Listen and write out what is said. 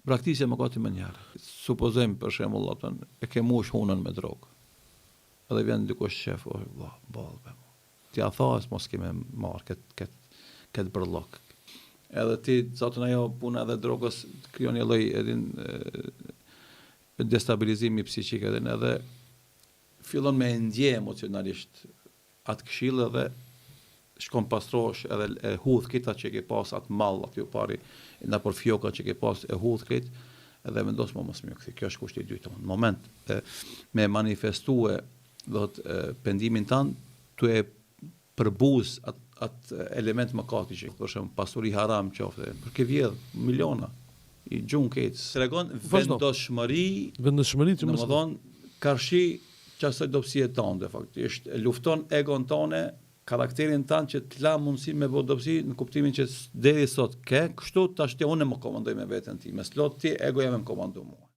Braktisja më gati më njerë. Supozojmë për shembull, e ke mush hunën me drogë. Edhe vjen dikush shef, ballë. Ti a thash mos kemë marr këtë brllok. Edhe ti zotën ajo puna edhe drogës krijon një lloj destabilizimi psiqik edhe fillon me ndje emocionalisht atë këshill edhe shkon pastrosh edhe e hudh kita që ke pas atë mall aty pari na për fjoka që ke pas e hudh kët edhe vendos mos më kthi. Kjo është kushti i dytë. Në moment me manifestue do të pendimin tan tu e përbuz atë element mëkati që për shemb pasuri haram qofte për ke vjedh miliona i gjun kët tregon vendosmëri që më thon karshi çasoj dobësie tonë faktikisht lufton egon tonë karakterin tanë që të la mundësi me bëu dobësi në kuptimin që deri sot ke kështu tash ti unë më komandoj me veten time slot ti egoja më komandu mua.